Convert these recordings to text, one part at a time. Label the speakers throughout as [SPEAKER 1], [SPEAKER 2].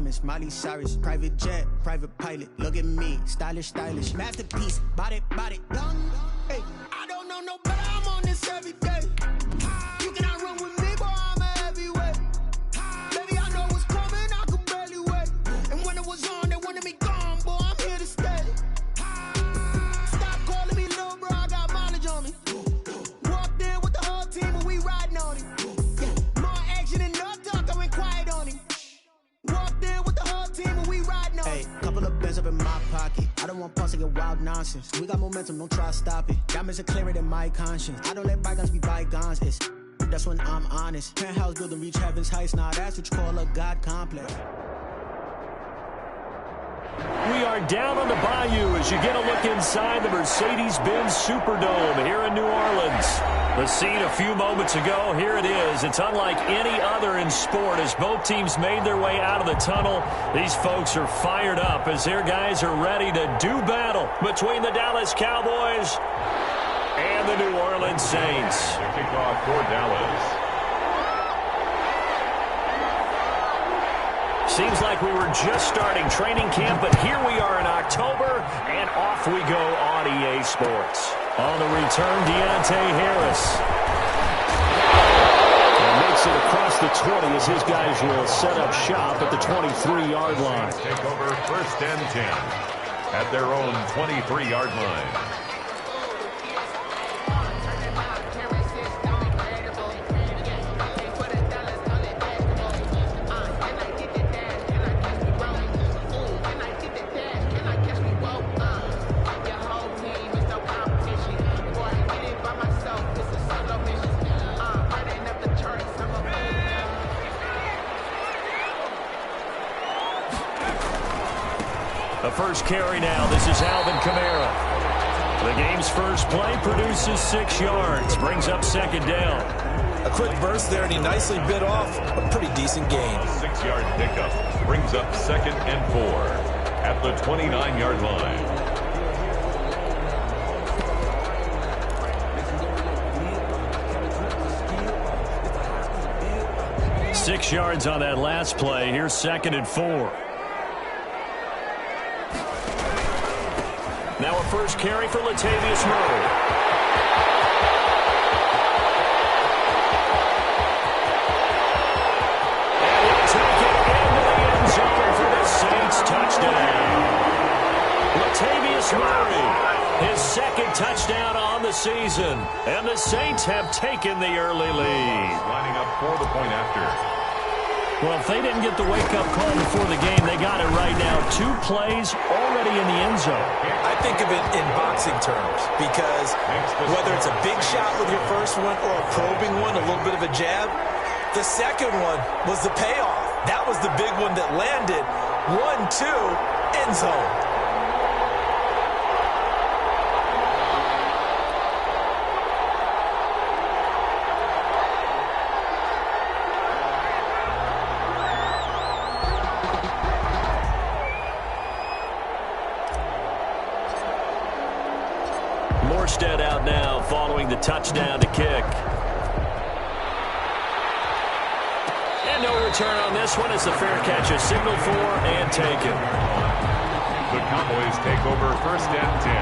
[SPEAKER 1] diamonds, Miley Cyrus, private jet, private pilot. Look at me, stylish, stylish, masterpiece, body, young. Hey, I don't know no better. I'm on this every day. You cannot run with me, boy. I'm a heavyweight. Baby, I know what's coming. I could barely wait. And when it was on, they wanted me gone, boy. I'm here to stay. Stop calling me little bro. I got mileage on me. Walked in with the whole team, and we riding on him. Yeah, more action and no talk. I went quiet on him. Walked in with the whole team, and we riding on him. Hey, couple of bins up in my pocket. I don't want pause to get wild nonsense. We got momentum, don't try to stop it. Diamonds are clearer than my conscience. I don't let bygones be bygones. That's when I'm honest. Penthouse building, reach heaven's heights. Now that's what you call a God complex.
[SPEAKER 2] We are down on the bayou as you get a look inside the Mercedes-Benz Superdome here in New Orleans. The scene a few moments ago, here it is. It's unlike any other in sport as both teams made their way out of the tunnel. These folks are fired up as their guys are ready to do battle between the Dallas Cowboys and the New Orleans Saints.
[SPEAKER 3] The kickoff for Dallas.
[SPEAKER 2] Seems like we were just starting training camp, but here we are in October, and off we go on EA Sports. On the return, Deontay Harris. And makes it across the 20 as his guys will set up shop at the 23-yard line.
[SPEAKER 3] Take over 1st and 10 at their own 23-yard line.
[SPEAKER 2] The first carry now. This is Alvin Kamara. The game's first play produces 6 yards. Brings up 2nd down.
[SPEAKER 4] A quick burst there, and he nicely bit off a pretty decent gain.
[SPEAKER 3] 6-yard pickup. Brings up 2nd and 4 at the 29-yard line.
[SPEAKER 2] Six yards on that last play. Here's 2nd and 4. Now a first carry for Latavius Murray. And he'll take it into the end zone for the Saints touchdown. Latavius Murray, his 2nd touchdown on the season. And the Saints have taken the early lead.
[SPEAKER 3] Lining up for the point after.
[SPEAKER 2] Well, if they didn't get the wake-up call before the game, they got it right now. 2 plays already in the end zone.
[SPEAKER 4] I think of it in boxing terms because whether it's a big shot with your first one or a probing one, a little bit of a jab, the second one was the payoff. That was the big one that landed. 1-2, end zone.
[SPEAKER 2] Morstead out now following the touchdown to kick. And no return on this one as the fair catch is signaled for and taken.
[SPEAKER 3] The Cowboys take over 1st and 10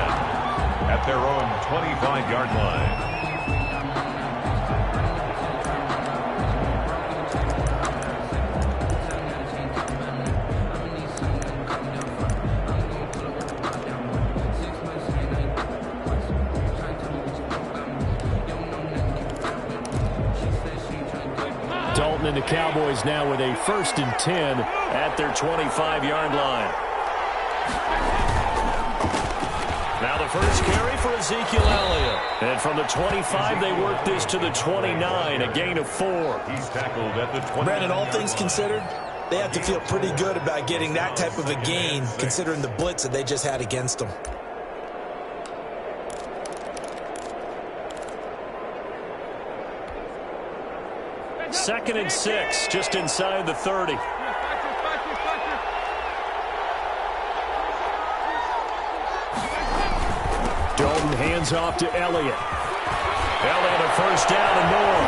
[SPEAKER 3] at their own 25-yard line.
[SPEAKER 2] Dalton and the Cowboys now with a 1st and 10 at their 25-yard line. Now the first carry for Ezekiel Elliott. And from the 25, they work this to the 29, a gain of 4.
[SPEAKER 3] He's tackled at the 20.
[SPEAKER 4] Brandon, all things considered, they have to feel pretty good about getting that type of a gain considering the blitz that they just had against them.
[SPEAKER 2] Second and 6, just inside the 30. Dalton hands off to Elliott. Elliott a first down and more.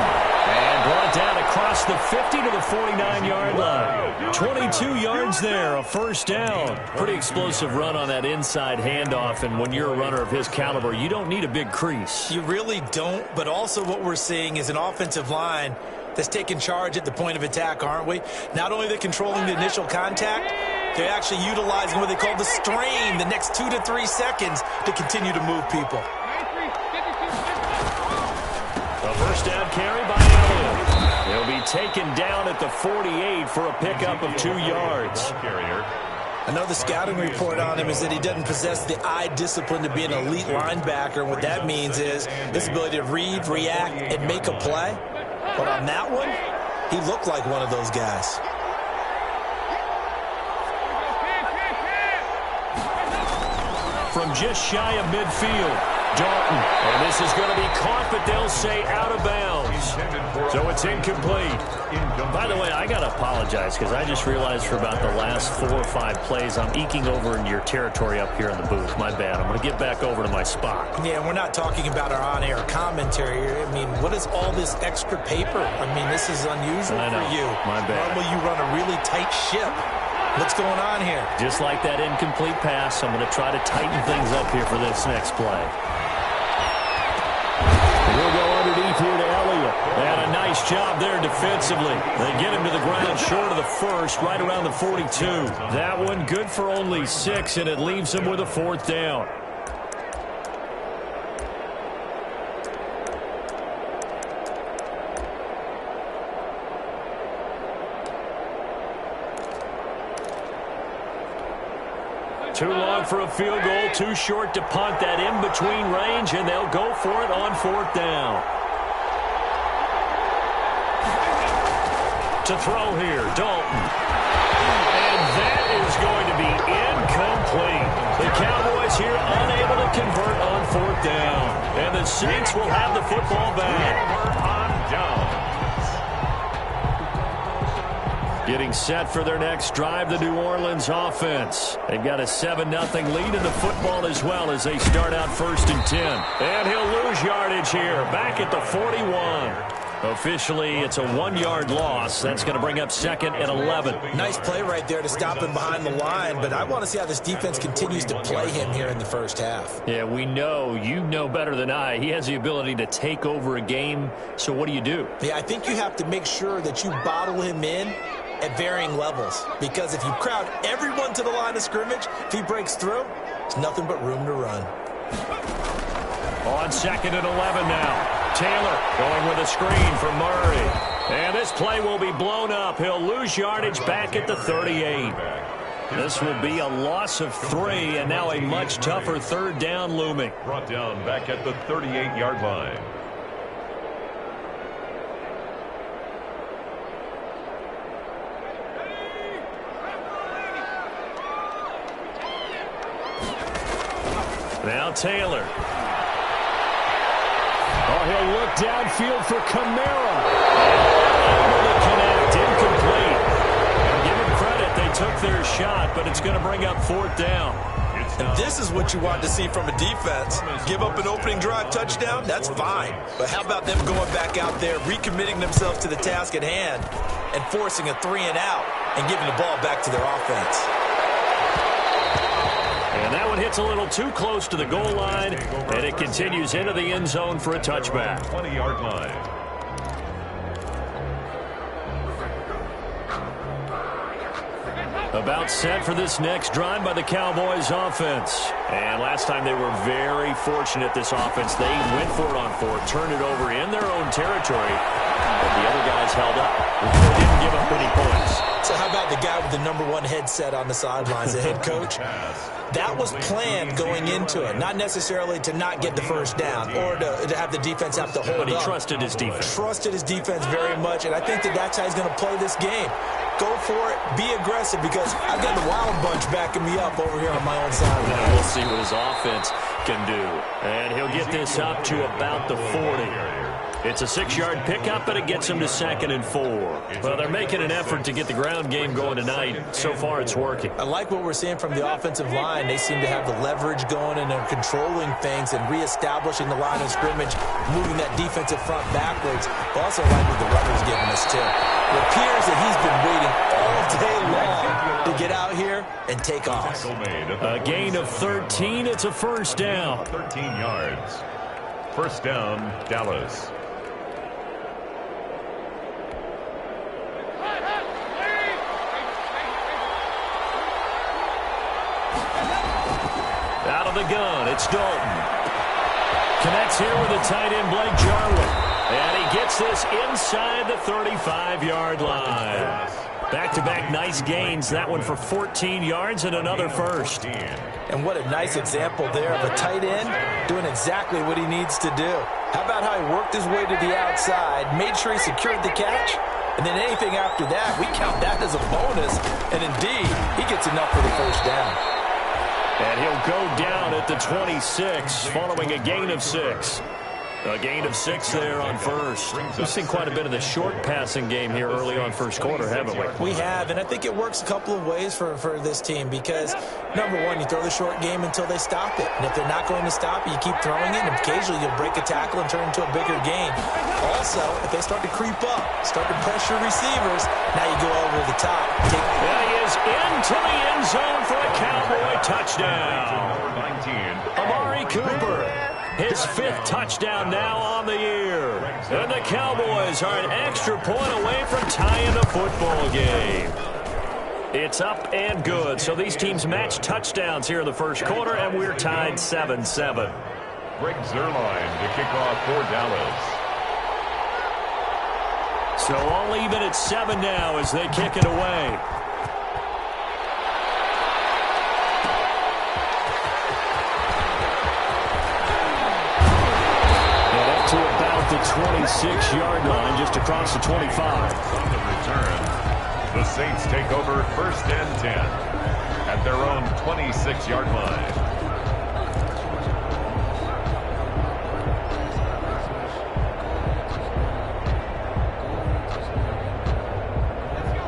[SPEAKER 2] And brought down across the 50 to the 49-yard line. 22 yards there, a first down. Pretty explosive run on that inside handoff, and when you're a runner of his caliber, you don't need a big crease.
[SPEAKER 4] You really don't, but also what we're seeing is an offensive line that's taking charge at the point of attack, aren't we? Not only are they controlling the initial contact, they're actually utilizing what they call the strain, the next 2 to 3 seconds, to continue to move people.
[SPEAKER 2] A first down carry by Elliott. He'll be taken down at the 48 for a pickup of 2 yards.
[SPEAKER 4] I know the scouting report on him is that he doesn't possess the eye discipline to be an elite linebacker. And what that means is his ability to read, react, and make a play. But on that one, he looked like one of those guys.
[SPEAKER 2] From just shy of midfield, Dalton. And this is going to be caught, but they'll say out of bounds. So it's incomplete. By the way, I got to apologize because I just realized for about the last 4 or 5 plays, I'm eking over into your territory up here in the booth. My bad. I'm going to get back over to my spot.
[SPEAKER 4] Yeah, we're not talking about our on-air commentary. I mean, what is all this extra paper? I mean, this is unusual for you.
[SPEAKER 2] My bad.
[SPEAKER 4] Normally you run a really tight ship. What's going on here?
[SPEAKER 2] Just like that incomplete pass, I'm going to try to tighten things up here for this next play. We'll go underneath here to Elliott. And a nice job there defensively. They get him to the ground short of the first, right around the 42. That one good for only 6, and it leaves him with a 4th down. Too long for a field goal, too short to punt. That in-between range, and they'll go for it on 4th down. To throw here, Dalton. And that is going to be incomplete. The Cowboys here unable to convert on 4th down. And the Saints will have the football back. On down. Getting set for their next drive, the New Orleans offense. They've got a 7-0 lead in the football as well as they start out 1st and 10. And he'll lose yardage here, back at the 41. Officially, it's a 1-yard loss. That's going to bring up 2nd and 11.
[SPEAKER 4] Nice play right there to stop him behind the line, but I want to see how this defense continues to play him here in the first half.
[SPEAKER 2] Yeah, we know. You know better than I. He has the ability to take over a game, so what do you do?
[SPEAKER 4] Yeah, I think you have to make sure that you bottle him in at varying levels, because if you crowd everyone to the line of scrimmage, if he breaks through, there's nothing but room to run.
[SPEAKER 2] On 2nd and 11 now. Taylor going with a screen for Murray. And this play will be blown up. He'll lose yardage back at the 38. This will be a loss of 3, and now a much tougher 3rd down looming.
[SPEAKER 3] Brought down back at the 38-yard line.
[SPEAKER 2] Now Taylor. Oh, he'll look downfield for Kamara. Able to connect, incomplete. And give him credit, they took their shot, but it's going to bring up 4th down.
[SPEAKER 4] And this is what you want to see from a defense. Give up an opening drive touchdown, that's fine. But how about them going back out there, recommitting themselves to the task at hand, and forcing a 3-and-out and giving the ball back to their offense.
[SPEAKER 2] And that one hits a little too close to the goal line, and it continues into the end zone for a touchback.
[SPEAKER 3] 20-yard line.
[SPEAKER 2] About set for this next drive by the Cowboys offense. And last time they were very fortunate, this offense. They went for it on 4th, turned it over in their own territory, but the other guys held up. They didn't give up any points.
[SPEAKER 4] So how about the guy with the #1 headset on the sidelines, the head coach? That was planned going into it, not necessarily to not get the first down or to have the defense have to hold up.
[SPEAKER 2] But he trusted his defense.
[SPEAKER 4] Trusted his defense very much, and I think that's how he's going to play this game. Go for it, be aggressive, because I've got the Wild Bunch backing me up over here on my own side.
[SPEAKER 2] And we'll see what his offense can do. And he'll get this up to about the 40. It's a 6-yard pickup, but it gets him to 2nd and 4. Well, they're making an effort to get the ground game going tonight. So far, it's working.
[SPEAKER 4] I like what we're seeing from the offensive line. They seem to have the leverage going, and they're controlling things and reestablishing the line of scrimmage, moving that defensive front backwards. But also like what the runner's giving us, too. It appears that he's been waiting all day long to get out here and take off.
[SPEAKER 2] A gain of 13. It's a first down.
[SPEAKER 3] 13 yards. First down, Dallas.
[SPEAKER 2] Out of the gun, it's Dalton. Connects here with the tight end, Blake Jarwin. And he gets this inside the 35-yard line. Back-to-back nice gains. That one for 14 yards and another first.
[SPEAKER 4] And what a nice example there of a tight end doing exactly what he needs to do. How about how he worked his way to the outside, made sure he secured the catch, and then anything after that, we count that as a bonus. And indeed, he gets enough for the first down.
[SPEAKER 2] And he'll go down at the 26 following a gain of 6. A gain of 6 there on first. We've seen quite a bit of the short passing game here early on first quarter, haven't we?
[SPEAKER 4] We have, and I think it works a couple of ways for this team because, number one, you throw the short game until they stop it. And if they're not going to stop it, you keep throwing it, and occasionally you'll break a tackle and turn into a bigger gain. Also, if they start to creep up, start to pressure receivers, now you go over the top.
[SPEAKER 2] And he is into the end zone for a Cowboy touchdown.
[SPEAKER 3] 19.
[SPEAKER 2] Amari Cooper. His 5th touchdown now on the year. And the Cowboys are an extra point away from tying the football game. It's up and good. So these teams match touchdowns here in the first quarter, and we're tied 7-7.
[SPEAKER 3] Greg Zuerlein to kick off for Dallas.
[SPEAKER 2] So all even at 7 now as they kick it away. To about the 26-yard line, just across the 25.
[SPEAKER 3] On the return, the Saints take over 1st and 10 at their own 26-yard line.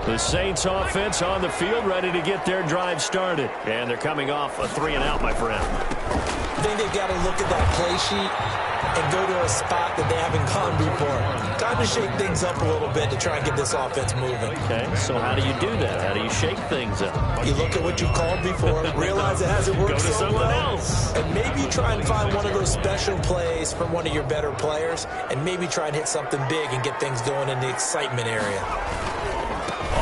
[SPEAKER 2] The Saints offense on the field, ready to get their drive started. And they're coming off a 3-and-out, my friend.
[SPEAKER 4] I think they've got to look at that play sheet and go to a spot that they haven't gone before. Time to shake things up a little bit to try and get this offense moving.
[SPEAKER 2] Okay, so how do you do that? How do you shake things up?
[SPEAKER 4] You look at what you called before, realize it hasn't worked
[SPEAKER 2] Go to
[SPEAKER 4] so
[SPEAKER 2] someone
[SPEAKER 4] well,
[SPEAKER 2] else.
[SPEAKER 4] and maybe try and find one of those special plays from one of your better players, and maybe try and hit something big and get things going in the excitement area.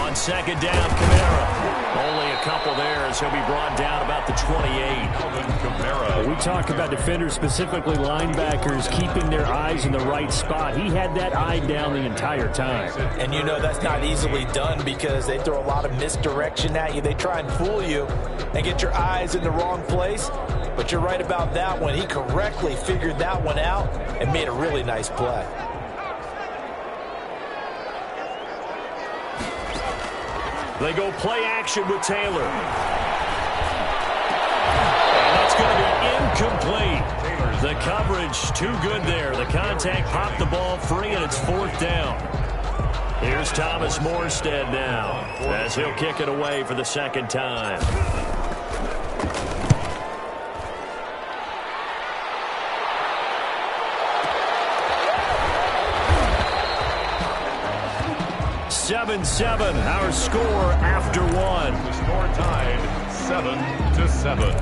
[SPEAKER 2] On 2nd down, Kamara. Only a couple there as he'll be brought down about the 28.
[SPEAKER 5] We talk about defenders, specifically linebackers, keeping their eyes in the right spot. He had that eye down the entire time.
[SPEAKER 4] And you know that's not easily done because they throw a lot of misdirection at you. They try and fool you and get your eyes in the wrong place. But you're right about that one. He correctly figured that one out and made a really nice play.
[SPEAKER 2] They go play action with Taylor. And that's going to be incomplete. The coverage too good there. The contact popped the ball free, and it's 4th down. Here's Thomas Morstead now as he'll kick it away for the 2nd time. Our score after 1.
[SPEAKER 3] The score tied 7-7.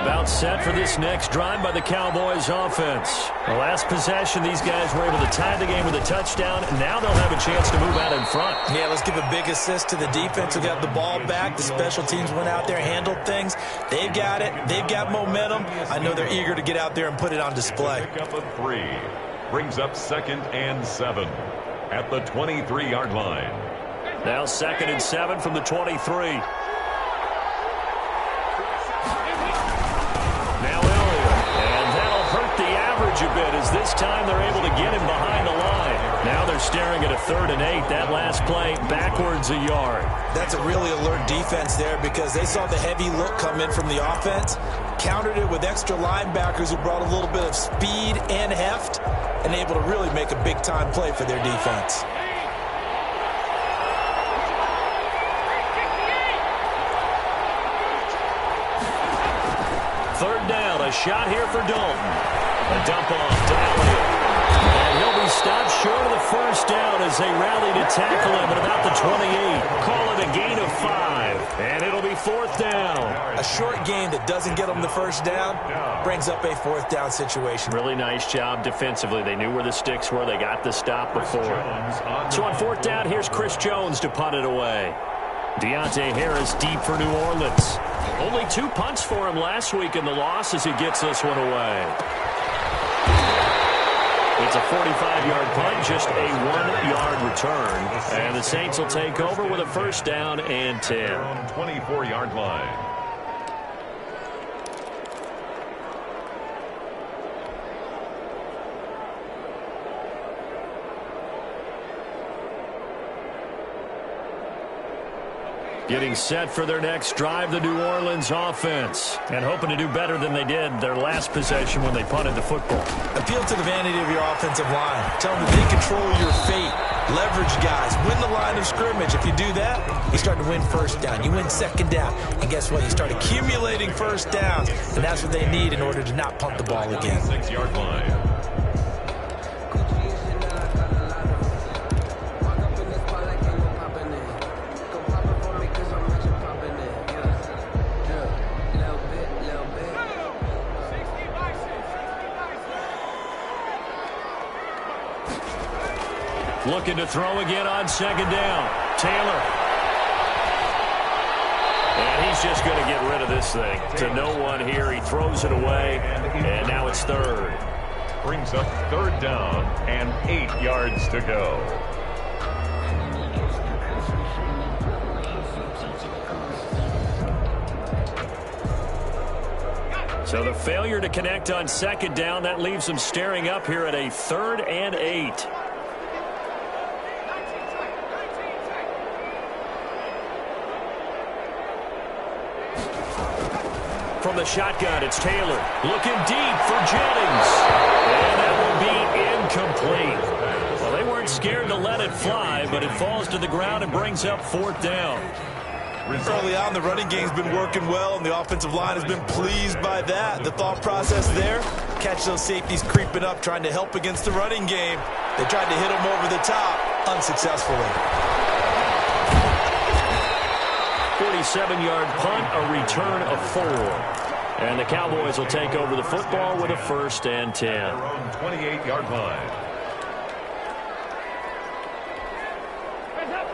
[SPEAKER 2] About set for this next drive by the Cowboys offense. The last possession, these guys were able to tie the game with a touchdown, and now they'll have a chance to move out in front.
[SPEAKER 4] Yeah, let's give a big assist to the defense who got the ball back. The special teams went out there, handled things. They've got it. They've got momentum. I know they're eager to get out there and put it on display.
[SPEAKER 3] Pick up a 3. Brings up 2nd and 7 at the 23-yard line.
[SPEAKER 2] Now 2nd and 7 from the 23. A bit as this time they're able to get him behind the staring at a 3rd and 8. That last play, backwards a yard.
[SPEAKER 4] That's a really alert defense there because they saw the heavy look come in from the offense, countered it with extra linebackers who brought a little bit of speed and heft, and able to really make a big-time play for their defense.
[SPEAKER 2] Third down, a shot here for Dalton. A dump off to Elliott. And he'll be stopped short of the first down as they rally to tackle him at about the 28. Call it a gain of 5, and it'll be 4th down.
[SPEAKER 4] A short gain that doesn't get them the first down brings up a 4th down situation.
[SPEAKER 2] Really nice job defensively. They knew where the sticks were. They got the stop before. So on 4th down, here's Chris Jones to punt it away. Deontay Harris deep for New Orleans. Only 2 punts for him last week in the loss as he gets this one away. It's a 45-yard punt, just a 1-yard return. And the Saints will take over with a 1st down and 10.
[SPEAKER 3] 24-yard line.
[SPEAKER 2] Getting set for their next drive, the New Orleans offense. And hoping to do better than they did their last possession when they punted the football.
[SPEAKER 4] Appeal to the vanity of your offensive line. Tell them that they control your fate. Leverage guys. Win the line of scrimmage. If you do that, you start to win 1st down. You win 2nd down. And guess what? You start accumulating 1st downs. And that's what they need in order to not punt the ball again.
[SPEAKER 3] 6-yard line.
[SPEAKER 2] Looking to throw again on 2nd down. Taylor. And he's just going to get rid of this thing. To no one here. He throws it away. And now it's 3rd.
[SPEAKER 3] Brings up 3rd down and 8 yards to go.
[SPEAKER 2] So the failure to connect on 2nd down, that leaves them staring up here at a 3rd and 8. From the shotgun, it's Taylor. Looking deep for Jennings. And that will be incomplete. Well, they weren't scared to let it fly, but it falls to the ground and brings up 4th down.
[SPEAKER 4] Early on, the running game's been working well, and the offensive line has been pleased by that. The thought process there, catch those safeties creeping up, trying to help against the running game. They tried to hit them over the top, unsuccessfully.
[SPEAKER 2] 47-yard punt, a return of 4. And the Cowboys will take over the football with a 1st and 10.
[SPEAKER 3] Their own 28-yard line.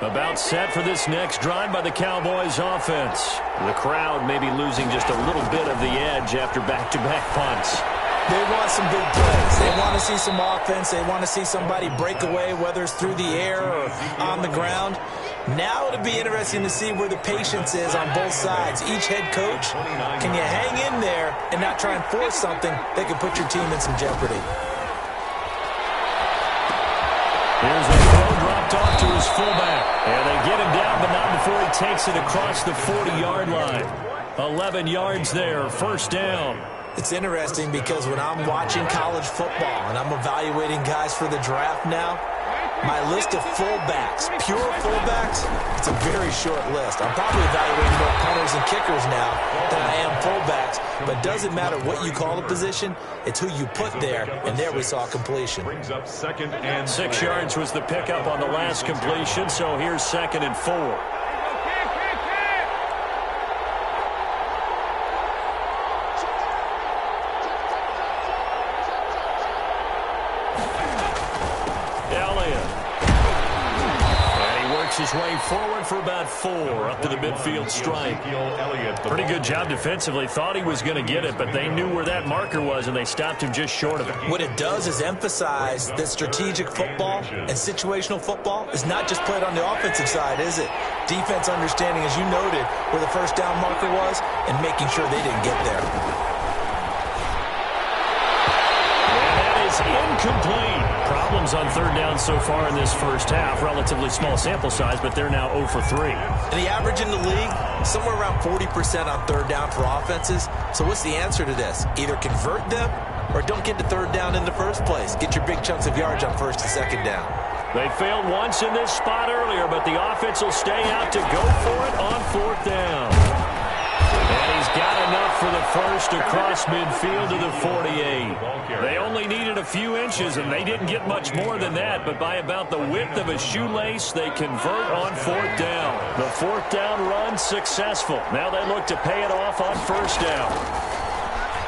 [SPEAKER 2] About set for this next drive by the Cowboys offense. The crowd may be losing just a little bit of the edge after back-to-back punts.
[SPEAKER 4] They want some big plays. They want to see some offense. They want to see somebody break away, whether it's through the air or on the ground. Now it'll be interesting to see where the patience is on both sides. Each head coach, can you hang in there and not try and force something that could put your team in some jeopardy?
[SPEAKER 2] Here's a throw dropped off to his fullback. And they get him down, but not before he takes it across the 40-yard line. 11 yards there, 1st down.
[SPEAKER 4] It's interesting because when I'm watching college football and I'm evaluating guys for the draft now, my list of fullbacks, pure fullbacks, it's a very short list. I'm probably evaluating more punters and kickers now than I am fullbacks, but it doesn't matter what you call a position, it's who you put there, and there we saw completion.
[SPEAKER 3] Brings up 2nd and
[SPEAKER 2] 6 yards was the pickup on the last completion, so here's 2nd and 4. His way forward for about 4 up to the midfield stripe. Pretty good job defensively. Thought he was going to get it, but they knew where that marker was, and they stopped him just short of it.
[SPEAKER 4] What it does is emphasize that strategic football and situational football is not just played on the offensive side, is it? Defense understanding, as you noted, where the 1st down marker was and making sure they didn't get there.
[SPEAKER 2] And that is incomplete. Problems on third down so far in this first half. Relatively small sample size, but they're now 0 for 3.
[SPEAKER 4] And the average in the league, somewhere around 40% on third down for offenses. So what's the answer to this? Either convert them or don't get to third down in the first place. Get your big chunks of yards on first and second down.
[SPEAKER 2] They failed once in this spot earlier, but the offense will stay out to go for it on fourth down. And he's got enough for the first across midfield to the 48. They only needed a few inches, and they didn't get much more than that, but by about the width of a shoelace, they convert on fourth down. The fourth down run successful. Now they look to pay it off on first down.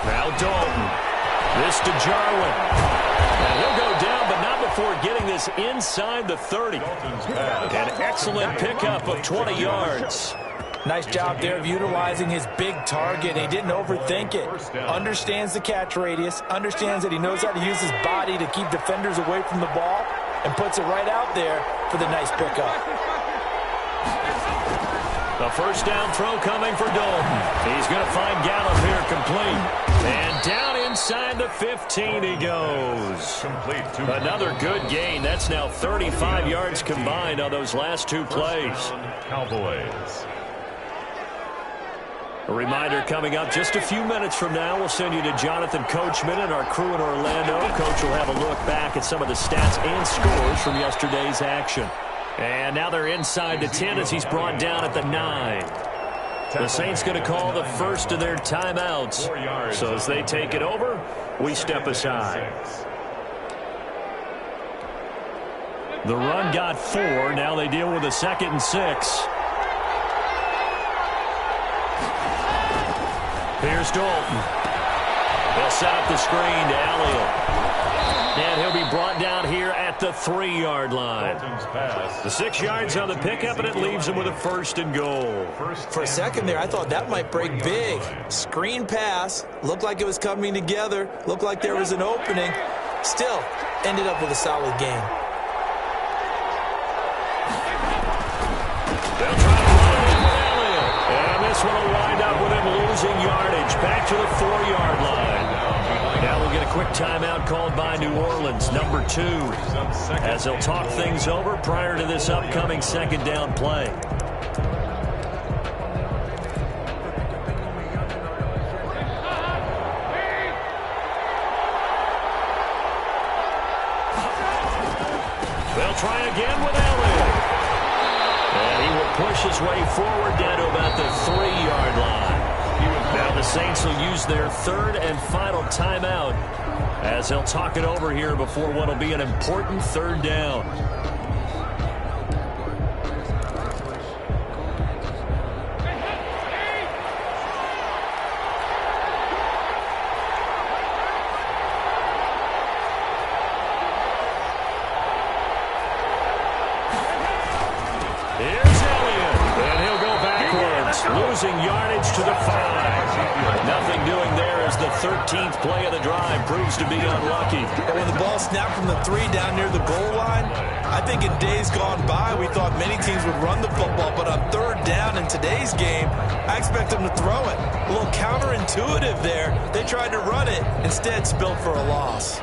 [SPEAKER 2] Now Dalton. This to Jarwin. And he'll go down, but not before getting this inside the 30. An excellent pickup of 20 yards.
[SPEAKER 4] Nice job there of utilizing his big target. He didn't overthink it. Understands the catch radius. Understands that he knows how to use his body to keep defenders away from the ball. And puts it right out there for the nice pickup.
[SPEAKER 2] The first down throw coming for Dalton. He's going to find Gallup here complete. And down inside the 15 he goes. Another good gain. That's now 35 yards combined on those last two plays.
[SPEAKER 3] Cowboys.
[SPEAKER 2] A reminder coming up just a few minutes from now. We'll send you to Jonathan Coachman and our crew in Orlando. Coach will have a look back at some of the stats and scores from yesterday's action. And now they're inside the 10 as he's brought down at the 9. The Saints going to call the first of their timeouts. So as they take it over, we step aside. The run got 4. Now they deal with a 2nd and 6. Here's Dalton. They'll set up the screen to Elliott. And he'll be brought down here at the 3-yard line. The 6 yards on the pickup, and it leaves him with a 1st and goal.
[SPEAKER 4] For a second there, I thought that might break big. Screen pass. Looked like it was coming together. Looked like there was an opening. Still, ended up with a solid game.
[SPEAKER 2] They'll try to run it in with Elliott. And this one will wind up with him losing yardage. Back to the 4-yard line. Now we'll get a quick timeout called by New Orleans, number 2, as they'll talk things over prior to this upcoming 2nd down play. They'll try again with Elliott. And he will push his way forward down to about the 3-yard line. Now the Saints will use their 3rd and final timeout as they'll talk it over here before what will be an important 3rd down. Here's Elliott, and he'll go backwards, losing yardage to the 5. Nothing doing there as the 13th play of the drive proves to be unlucky.
[SPEAKER 4] And when the ball snapped from the 3 down near the goal line, I think in days gone by we thought many teams would run the football, but on 3rd down in today's game, I expect them to throw it. A little counterintuitive there. They tried to run it, instead spilled for a loss.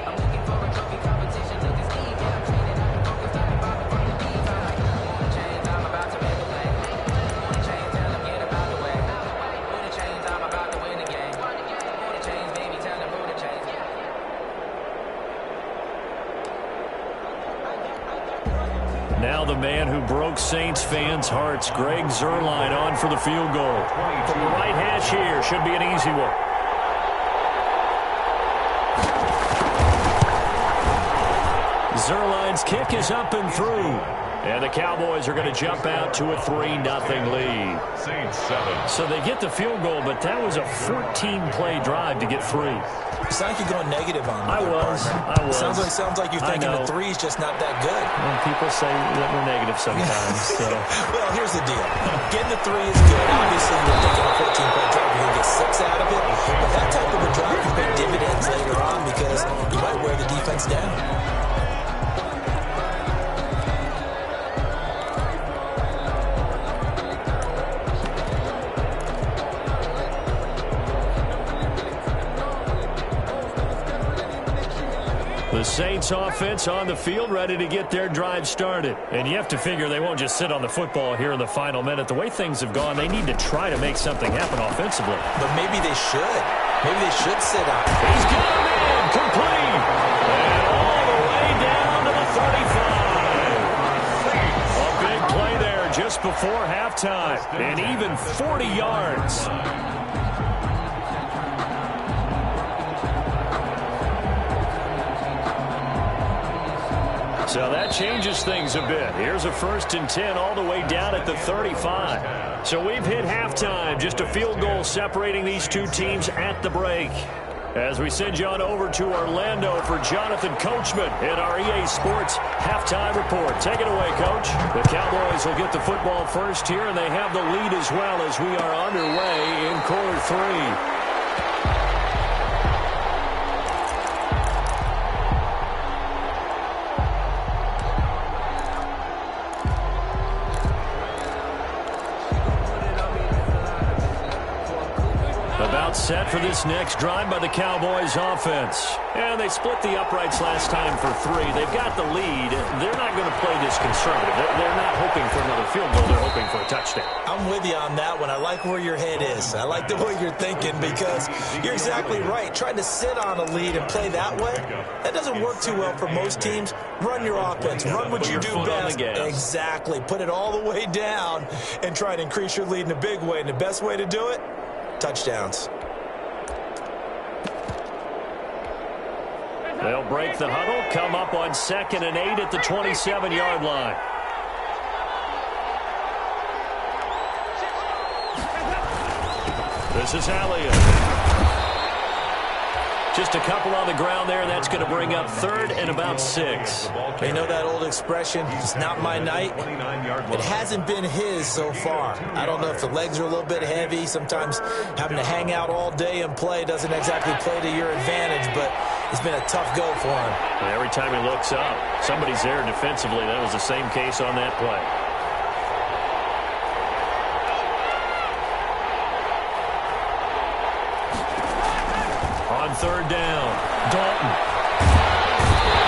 [SPEAKER 2] Now the man who broke Saints fans' hearts, Greg Zuerlein, on for the field goal. From the right hash here, should be an easy one. Zuerlein's kick is up and through. And the Cowboys are going to jump out to a 3-0 lead.
[SPEAKER 3] Saints 7.
[SPEAKER 2] So they get the field goal, but that was a 14-play drive to get 3.
[SPEAKER 4] It's like you're going negative on me.
[SPEAKER 2] I was.
[SPEAKER 4] Sounds like you're thinking the 3 is just not that good.
[SPEAKER 2] Well, people say that we're negative sometimes. So.
[SPEAKER 4] Well, here's the deal. Getting the 3 is good. Obviously, you're thinking a 14-play drive, you're going to get 6 out of it. But that type of a drive can pay dividends later on because you might wear the defense down.
[SPEAKER 2] The Saints offense on the field, ready to get their drive started. And you have to figure they won't just sit on the football here in the final minute. The way things have gone, they need to try to make something happen offensively.
[SPEAKER 4] But maybe they should. Maybe they should sit on.
[SPEAKER 2] He's got him in, complete. And all the way down to the 35. A big play there just before halftime. And even 40 yards. So that changes things a bit. Here's a 1st and 10 all the way down at the 35. So we've hit halftime. Just a field goal separating these two teams at the break. As we send you on over to Orlando for Jonathan Coachman in our EA Sports Halftime Report. Take it away, Coach. The Cowboys will get the football first here, and they have the lead as well as we are underway in quarter 3. About set for this next drive by the Cowboys offense. And they split the uprights last time for 3. They've got the lead. They're not going to play this conservative. They're not hoping for another field goal. They're hoping for a touchdown.
[SPEAKER 4] I'm with you on that one. I like where your head is. I like the way you're thinking because you're exactly right. Trying to sit on a lead and play that way, that doesn't work too well for most teams. Run your offense. Run what you do best. Exactly. Put it all the way down and try to increase your lead in a big way. And the best way to do it, touchdowns.
[SPEAKER 2] They'll break the huddle, come up on 2nd and 8 at the 27-yard line. This is Elliott. Just a couple on the ground there. That's going to bring up 3rd and about 6.
[SPEAKER 4] You know that old expression, it's not my night? It hasn't been his so far. I don't know if the legs are a little bit heavy. Sometimes having to hang out all day and play doesn't exactly play to your advantage, but it's been a tough go for him.
[SPEAKER 2] And every time he looks up, somebody's there defensively. That was the same case on that play. On 3rd down, Dalton.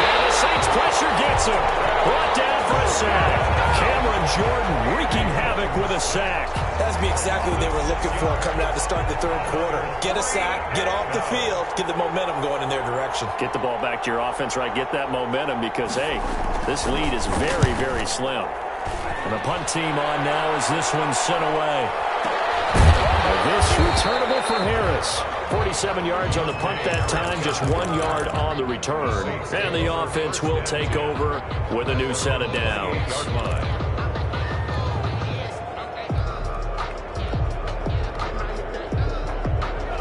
[SPEAKER 2] And the Saints pressure gets him. Brought down for a sack. Cameron Jordan wreaking havoc with a sack.
[SPEAKER 4] That's exactly what they were looking for coming out to start the 3rd quarter. Get a sack, get off the field, get the momentum going in their direction.
[SPEAKER 2] Get the ball back to your offense, right? Get that momentum because, hey, this lead is very, very slim. And the punt team on now as this one's sent away. And this returnable for Harris. 47 yards on the punt that time, just 1 yard on the return. And the offense will take over with a new set of downs.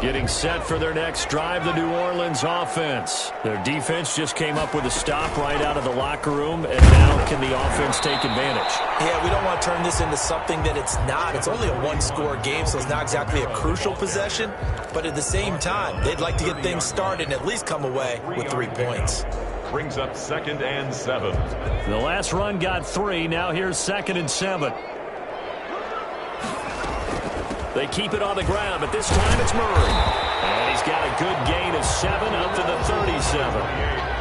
[SPEAKER 2] Getting set for their next drive, the New Orleans offense. Their defense just came up with a stop right out of the locker room, and now can the offense take advantage?
[SPEAKER 4] Yeah, we don't want to turn this into something that it's not. It's only a one-score game, so it's not exactly a crucial possession. But at the same time, they'd like to get things started and at least come away with 3 points.
[SPEAKER 3] Brings up 2nd and 7.
[SPEAKER 2] The last run got 3. Now here's 2nd and 7. They keep it on the ground, but this time it's Murray. And he's got a good gain of 7 up to the 37.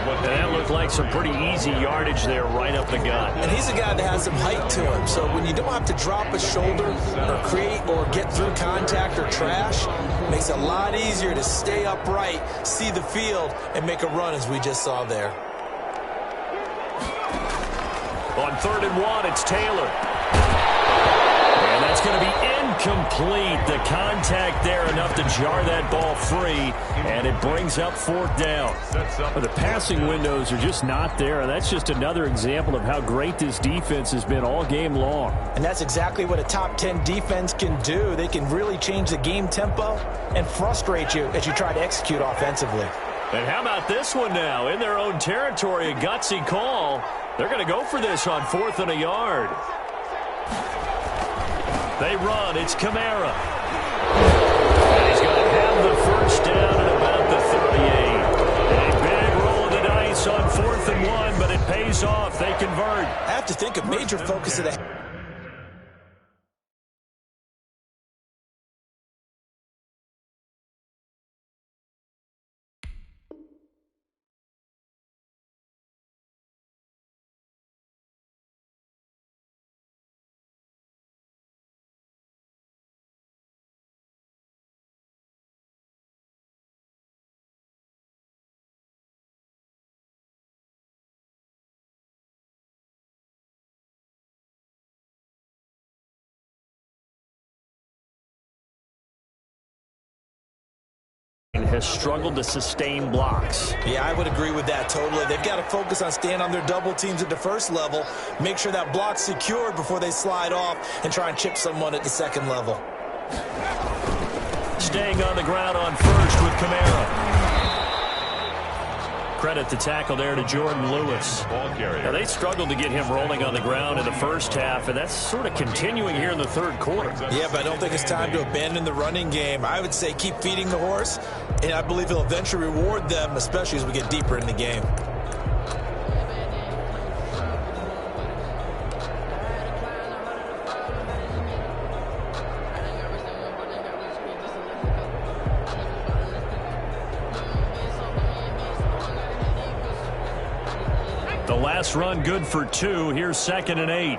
[SPEAKER 2] And that looked like some pretty easy yardage there right up the gut.
[SPEAKER 4] And he's a guy that has some height to him, so when you don't have to drop a shoulder or create or get through contact or trash, it makes it a lot easier to stay upright, see the field, and make a run as we just saw there.
[SPEAKER 2] On 3rd and 1, it's Taylor. And that's going to be incomplete. The contact there enough to jar that ball free, and it brings up 4th down.
[SPEAKER 5] The passing windows are just not there, and that's just another example of how great this defense has been all game long.
[SPEAKER 4] And that's exactly what a top 10 defense can do. They can really change the game tempo and frustrate you as you try to execute offensively.
[SPEAKER 2] And how about this one now? In their own territory, a gutsy call. They're going to go for this on 4th and a yard. They run. It's Kamara. And he's going to have the 1st down at about the 38. A big roll of the dice on 4th and 1, but it pays off. They convert.
[SPEAKER 4] I have to think a major focus of the
[SPEAKER 2] has struggled to sustain blocks.
[SPEAKER 4] Yeah, I would agree with that totally. They've got to focus on staying on their double teams at the first level, make sure that block's secured before they slide off and try and chip someone at the second level.
[SPEAKER 2] Staying on the ground on first with Kamara. Credit the tackle there to Jordan Lewis. Now, they struggled to get him rolling on the ground in the first half, and that's sort of continuing here in the third quarter.
[SPEAKER 4] Yeah, but I don't think it's time to abandon the running game. I would say keep feeding the horse, and I believe he'll eventually reward them, especially as we get deeper in the game.
[SPEAKER 2] The last run good for 2. Here's 2nd and 8.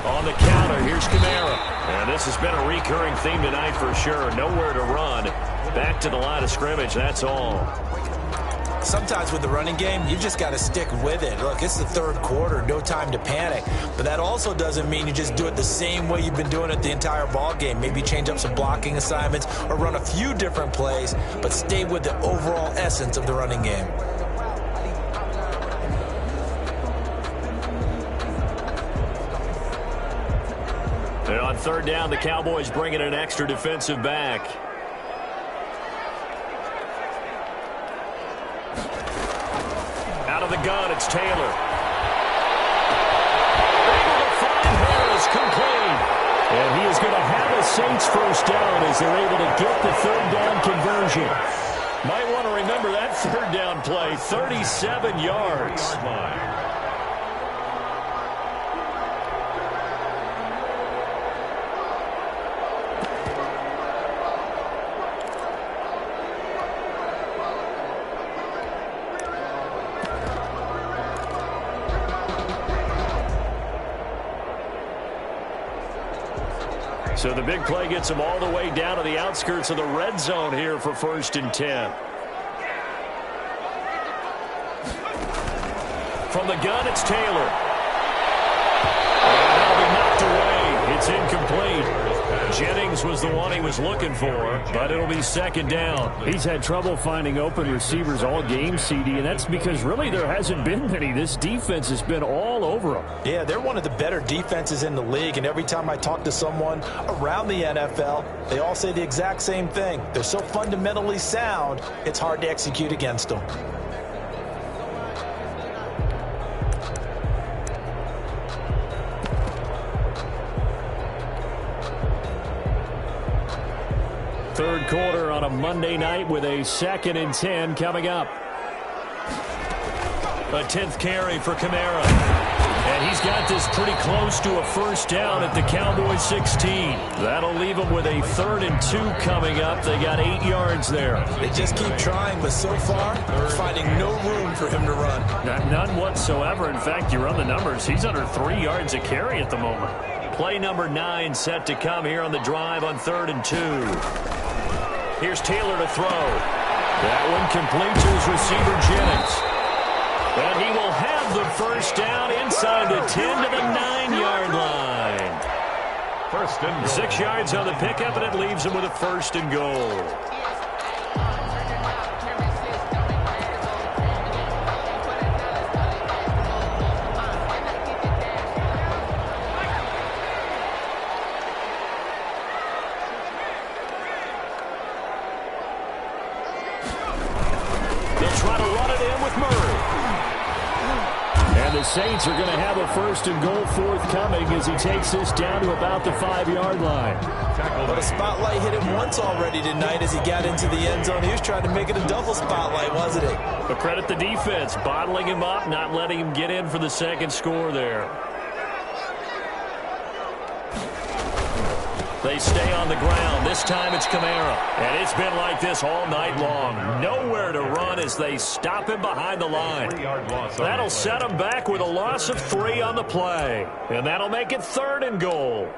[SPEAKER 2] On the counter, here's Kamara. And this has been a recurring theme tonight for sure. Nowhere to run. Back to the line of scrimmage, that's all.
[SPEAKER 4] Sometimes with the running game, you just got to stick with it. Look, it's the third quarter, no time to panic. But that also doesn't mean you just do it the same way you've been doing it the entire ball game. Maybe change up some blocking assignments or run a few different plays, but stay with the overall essence of the running game.
[SPEAKER 2] And on third down, the Cowboys bring in an extra defensive back. Out of the gun, it's Taylor. Able to find Harris, complete. And he is going to have a Saints first down as they're able to get the third down conversion. Might want to remember that third down play, 37 yards. So the big play gets them all the way down to the outskirts of the red zone here for 1st and 10. From the gun, it's Taylor. And that'll be knocked away. It's incomplete. Jennings was the one he was looking for, but it'll be 2nd down.
[SPEAKER 5] He's had trouble finding open receivers all game, CD, and that's because really there hasn't been many. This defense has been all over them.
[SPEAKER 4] Yeah, they're one of the better defenses in the league, and every time I talk to someone around the NFL, they all say the exact same thing. They're so fundamentally sound, it's hard to execute against them.
[SPEAKER 5] Third quarter on a Monday night with a 2nd and 10 coming up.
[SPEAKER 2] A 10th carry for Kamara. And he's got this pretty close to a first down at the Cowboys 16. That'll leave them with a 3rd and 2 coming up. They got 8 yards there.
[SPEAKER 4] They just keep trying, but so far, they're finding no room for him to run.
[SPEAKER 5] None whatsoever. In fact, you run the numbers. He's under 3 yards a carry at the moment.
[SPEAKER 2] Play number 9 set to come here on the drive on 3rd and 2. Here's Taylor to throw. That one complete to his receiver, Jennings. And he will have the first down inside the 10 to the 9-yard line.
[SPEAKER 3] 1st and goal.
[SPEAKER 2] 6 yards on the pickup, and it leaves him with a 1st and goal.
[SPEAKER 5] The Saints are going to have a 1st and goal forthcoming as he takes this down to about the 5-yard line.
[SPEAKER 4] But a spotlight hit him once already tonight as he got into the end zone. He was trying to make it a double spotlight, wasn't he?
[SPEAKER 2] But credit the defense, bottling him up, not letting him get in for the 2nd score there. They stay on the ground. This time it's Kamara. And it's been like this all night long. Nowhere to run as they stop him behind the line. That'll set him back with a loss of 3 on the play. And that'll make it 3rd and goal.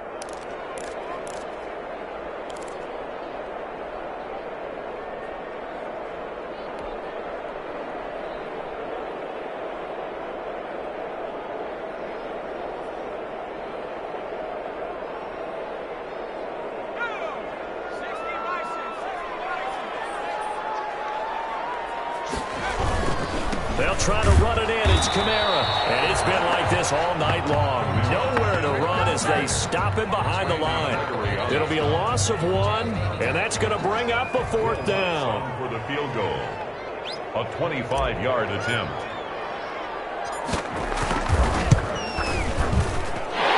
[SPEAKER 2] They'll try to run it in. It's Kamara. And it's been like this all night long. Nowhere to run as they stop him behind the line. It'll be a loss of 1, and that's going to bring up a 4th down.
[SPEAKER 3] For the field goal. A 25-yard attempt.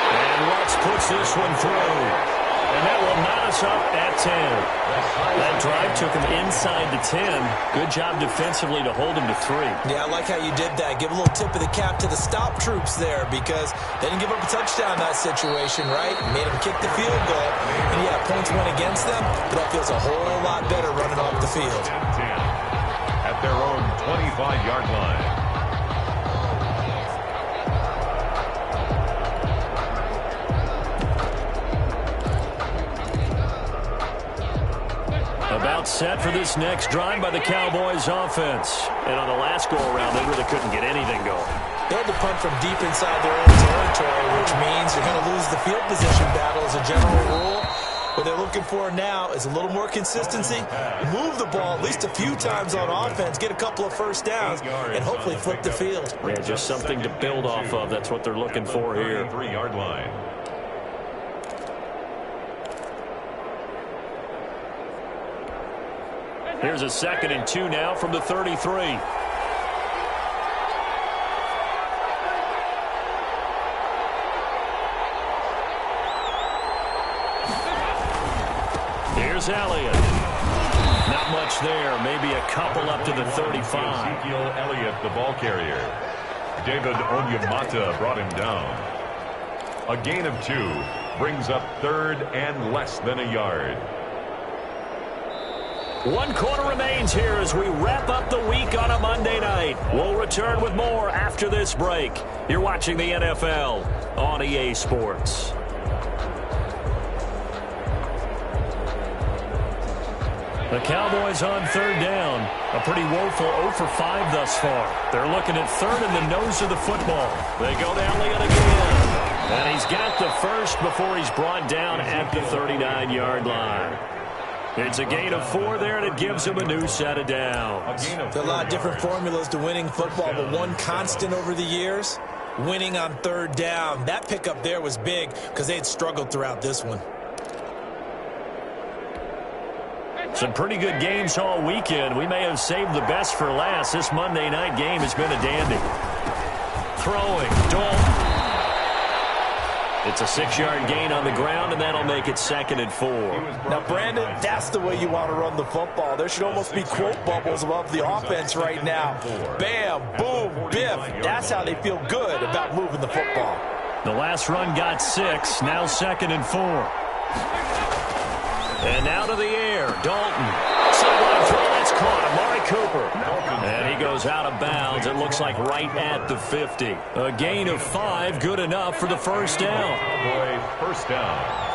[SPEAKER 2] And Lutz puts this one through. And that will knot us up at 10. That drive took him inside the 10. Good job defensively to hold him to 3.
[SPEAKER 4] Yeah, I like how you did that. Give a little tip of the cap to the stop troops there because they didn't give up a touchdown in that situation, right? Made them kick the field goal. And yeah, points went against them, but that feels a whole lot better running off the field.
[SPEAKER 3] At their own 25-yard line.
[SPEAKER 2] About set for this next drive by the Cowboys offense. And on the last go-around, they really couldn't get anything going.
[SPEAKER 4] They had to punt from deep inside their own territory, which means you're going to lose the field position battle as a general rule. What they're looking for now is a little more consistency. Move the ball at least a few times on offense, get a couple of first downs, and hopefully flip the field.
[SPEAKER 2] Yeah, just something to build off of. That's what they're looking for here.
[SPEAKER 3] 3-yard line.
[SPEAKER 2] Here's a 2nd and 2 now from the 33. Here's Elliott. Not much there. Maybe a couple up to the 35.
[SPEAKER 3] Ezekiel Elliott, the ball carrier. David Onyemata brought him down. A gain of 2 brings up 3rd and less than a yard.
[SPEAKER 2] 1 quarter remains here as we wrap up the week on a Monday night. We'll return with more after this break. You're watching the NFL on EA Sports. The Cowboys on 3rd down. A pretty woeful 0 for 5 thus far. They're looking at 3rd in the nose of the football. They go to Elliott again. And he's got the first before he's brought down at the 39-yard line. It's a gain of 4 there, and it gives him a new set of downs.
[SPEAKER 4] There are a lot of different formulas to winning football, but one constant over the years, winning on 3rd down. That pickup there was big because they had struggled throughout this one.
[SPEAKER 2] Some pretty good games all weekend. We may have saved the best for last. This Monday night game has been a dandy. Throwing, Dalton. It's a 6-yard gain on the ground, and that'll make it 2nd and 4.
[SPEAKER 4] Now, Brandon, that's the way you want to run the football. There should almost be quote bubbles above the offense right now. Bam, boom, biff. That's how they feel good about moving the football.
[SPEAKER 2] The last run got 6. Now 2nd and 4. And now to the air. Dalton. Sideline throw. That's caught. Amari Cooper. And he goes out of bounds. It looks like right at the 50. A gain of 5. Good enough for the first down.
[SPEAKER 3] First down.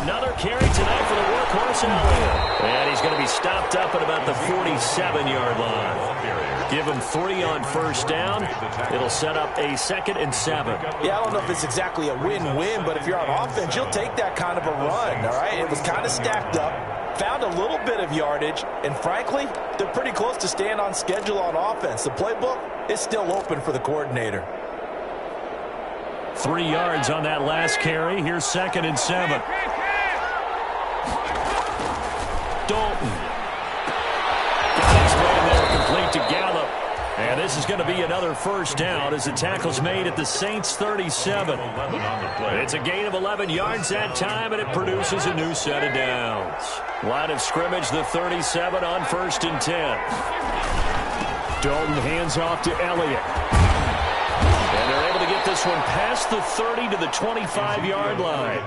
[SPEAKER 2] Another carry tonight for the workhorse Elliott. And he's going to be stopped up at about the 47-yard line. Give him 3 on first down. It'll set up a 2nd and 7.
[SPEAKER 4] Yeah, I don't know if it's exactly a win-win, but if you're on offense, you'll take that kind of a run, all right? It was kind of stacked up, found a little bit of yardage, and frankly, they're pretty close to staying on schedule on offense. The playbook is still open for the coordinator.
[SPEAKER 2] 3 yards on that last carry. Here's 2nd and 7. Dalton. Got his man there, complete to Gallup. And this is going to be another first down as the tackle's made at the Saints' 37. It's a gain of 11 yards that time, and it produces a new set of downs. Line of scrimmage, the 37 on 1st and 10. Dalton hands off to Elliott. And they're able to get this one past the 30 to the 25-yard line.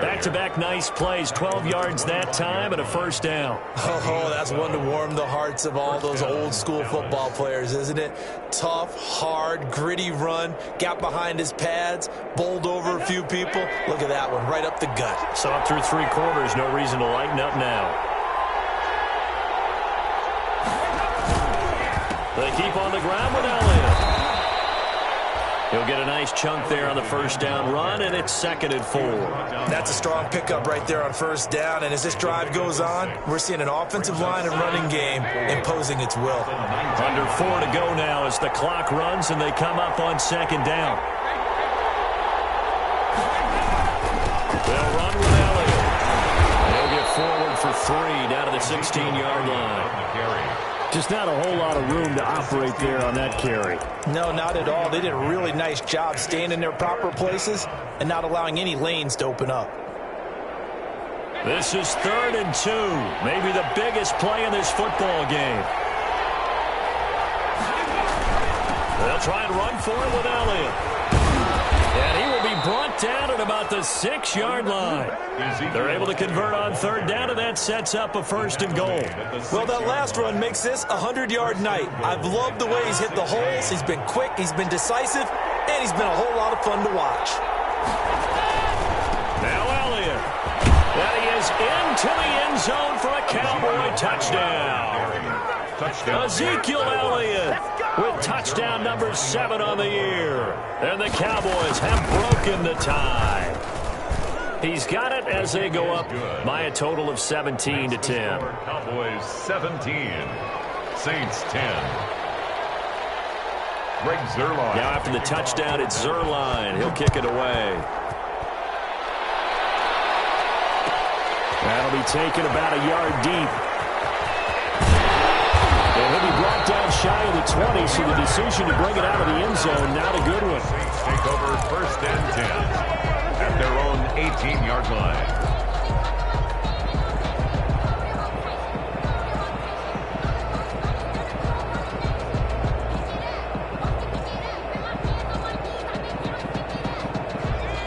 [SPEAKER 2] Back-to-back nice plays, 12 yards that time and a first down.
[SPEAKER 4] Oh, that's one to warm the hearts of all those old-school football players, isn't it? Tough, hard, gritty run, got behind his pads, bowled over a few people. Look at that one, right up the gut.
[SPEAKER 2] Saw it through 3 quarters, no reason to lighten up now. They keep on the ground with Elliott. He'll get a nice chunk there on the first down run, and it's 2nd and 4.
[SPEAKER 4] That's a strong pickup right there on first down, and as this drive goes on, we're seeing an offensive line and running game imposing its will.
[SPEAKER 2] Under 4 to go now as the clock runs, and they come up on 2nd down. They'll run with Elliott. They'll get forward for 3 down to the 16-yard line.
[SPEAKER 5] Just not a whole lot of room to operate there on that carry.
[SPEAKER 4] No, not at all. They did a really nice job staying in their proper places and not allowing any lanes to open up.
[SPEAKER 2] This is 3rd and 2, maybe the biggest play in this football game. They'll try and run for it with Elliott. And he will be brought down at about the 6-yard line. They're able to convert on 3rd down, and that sets up a 1st and goal.
[SPEAKER 4] Well, that last run makes this a 100-yard night. I've loved the way he's hit the holes. He's been quick, he's been decisive, and he's been a whole lot of fun to watch.
[SPEAKER 2] Now Elliott. And he is into the end zone for a Cowboy touchdown. Ezekiel Elliott with touchdown number 7 on the year. And the Cowboys have broken the tie. He's got it as they go up by a total of 17 to 10.
[SPEAKER 3] Cowboys 17, Saints 10. Greg Zuerlein.
[SPEAKER 2] Now after the touchdown, it's Zuerlein. He'll kick it away.
[SPEAKER 5] That'll be taken about a yard deep. And he'll be brought down shy of the 20, so the decision to bring it out of the end zone, not a good one.
[SPEAKER 3] Take over 1st and 10 at their own 18-yard line.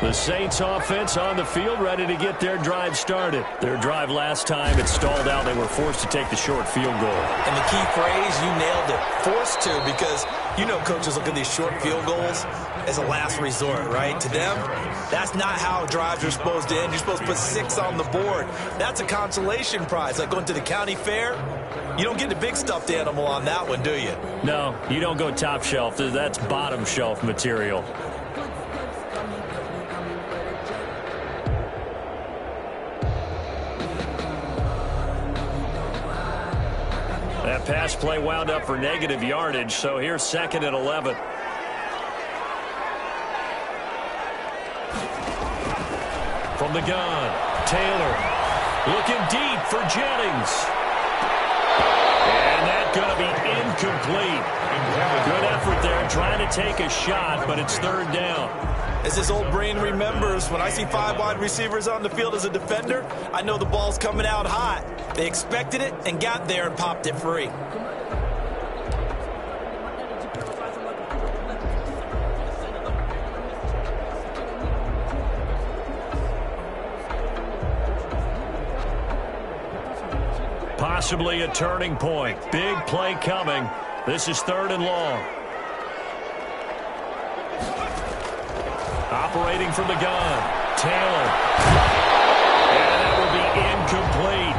[SPEAKER 2] The Saints offense on the field, ready to get their drive started. Their drive last time, it stalled out. They were forced to take the short field goal.
[SPEAKER 4] And the key phrase, you nailed it, forced to, because you know coaches look at these short field goals as a last resort, right? To them, that's not how drives are supposed to end. You're supposed to put 6 on the board. That's a consolation prize, like going to the county fair. You don't get the big stuffed animal on that one, do you?
[SPEAKER 2] No, you don't go top shelf. That's bottom shelf material. That pass play wound up for negative yardage, so here's 2nd and 11. From the gun, Taylor looking deep for Jennings. And that's going to be incomplete. Good effort there trying to take a shot, but it's 3rd down.
[SPEAKER 4] As this old brain remembers, when I see 5 wide receivers on the field as a defender, I know the ball's coming out hot. They expected it and got there and popped it free.
[SPEAKER 2] Possibly a turning point. Big play coming. This is 3rd and long. Operating from the gun, Taylor. And that will be incomplete.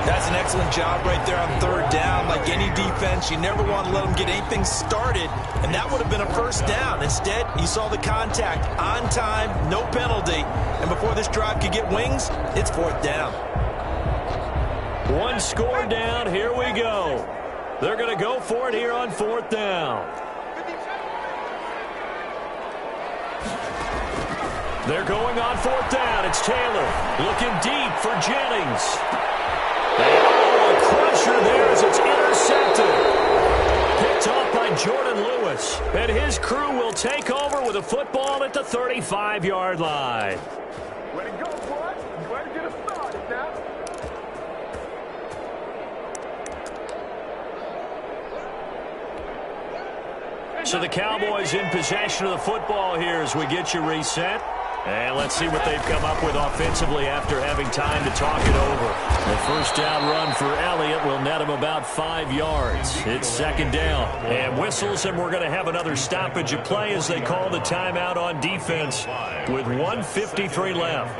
[SPEAKER 4] That's an excellent job right there on 3rd down. Like any defense, you never want to let them get anything started, and that would have been a 1st down. Instead, you saw the contact on time, no penalty, and before this drive could get wings, it's 4th down.
[SPEAKER 2] 1 score down. Here we go. They're going to go for it here on 4th down. They're going on 4th down. It's Taylor looking deep for Jennings. Oh, a crusher there as it's intercepted. Picked off by Jordan Lewis. And his crew will take over with a football at the 35-yard line.
[SPEAKER 6] Way to go, boy. Way to get us started now.
[SPEAKER 2] So the Cowboys in possession of the football here as we get you reset. And let's see what they've come up with offensively after having time to talk it over. The first down run for Elliott will net him about 5 yards. It's 2nd down. And whistles, and we're going to have another stoppage of play as they call the timeout on defense with 1:53 left.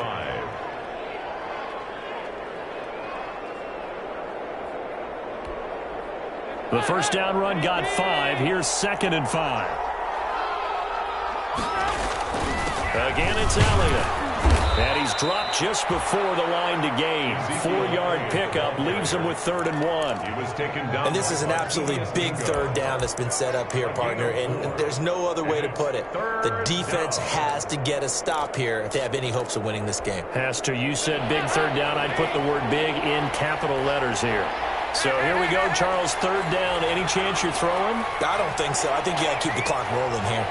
[SPEAKER 2] The first down run got 5. Here's 2nd and 5. Again, it's Elliott. And he's dropped just before the line to gain. 4-yard pickup leaves him with 3rd and 1.
[SPEAKER 3] He was taken down.
[SPEAKER 4] And this is an absolutely big third down that's been set up here, partner, and there's no other way to put it. The defense has to get a stop here if they have any hopes of winning this game.
[SPEAKER 2] Pastor, you said big third down. I'd put the word big in capital letters here. So here we go, Charles, 3rd down. Any chance you're throwing?
[SPEAKER 4] I don't think so. I think you got to keep the clock rolling here.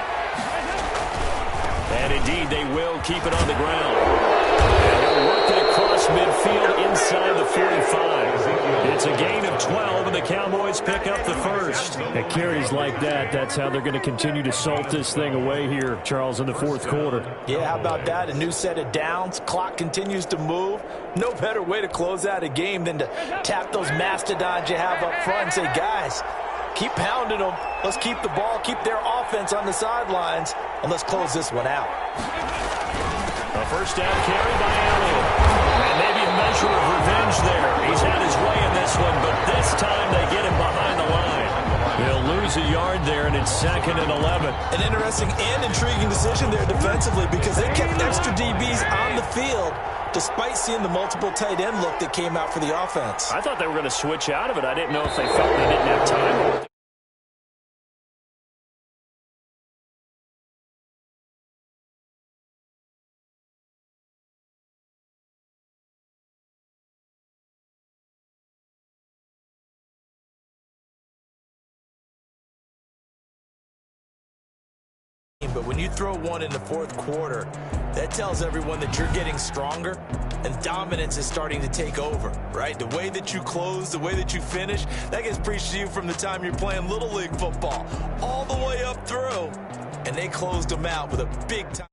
[SPEAKER 2] And indeed, they will keep it on the ground. And they'll work it across midfield inside the 45. It's a gain of 12, and the Cowboys pick up the first.
[SPEAKER 5] At carries like that, that's how they're going to continue to salt this thing away here, Charles, in the 4th quarter.
[SPEAKER 4] Yeah, how about that? A new set of downs. Clock continues to move. No better way to close out a game than to tap those mastodons you have up front and say, guys, keep pounding them. Let's keep the ball, keep their offense on the sidelines, and let's close this one out.
[SPEAKER 2] A first down carry by Elliott. And maybe a measure of revenge there. He's had his way in this one, but this time they get him behind the line. He'll lose a yard there, and it's 2nd and 11.
[SPEAKER 4] An interesting and intriguing decision there defensively because they kept extra DBs on the field despite seeing the multiple tight end look that came out for the offense.
[SPEAKER 2] I thought they were going to switch out of it. I didn't know if they felt they didn't have time.
[SPEAKER 4] But when you throw one in the 4th quarter, that tells everyone that you're getting stronger and dominance is starting to take over, right? The way that you close, the way that you finish, that gets preached to you from the time you're playing Little League football all the way up through. And they closed them out with a big time.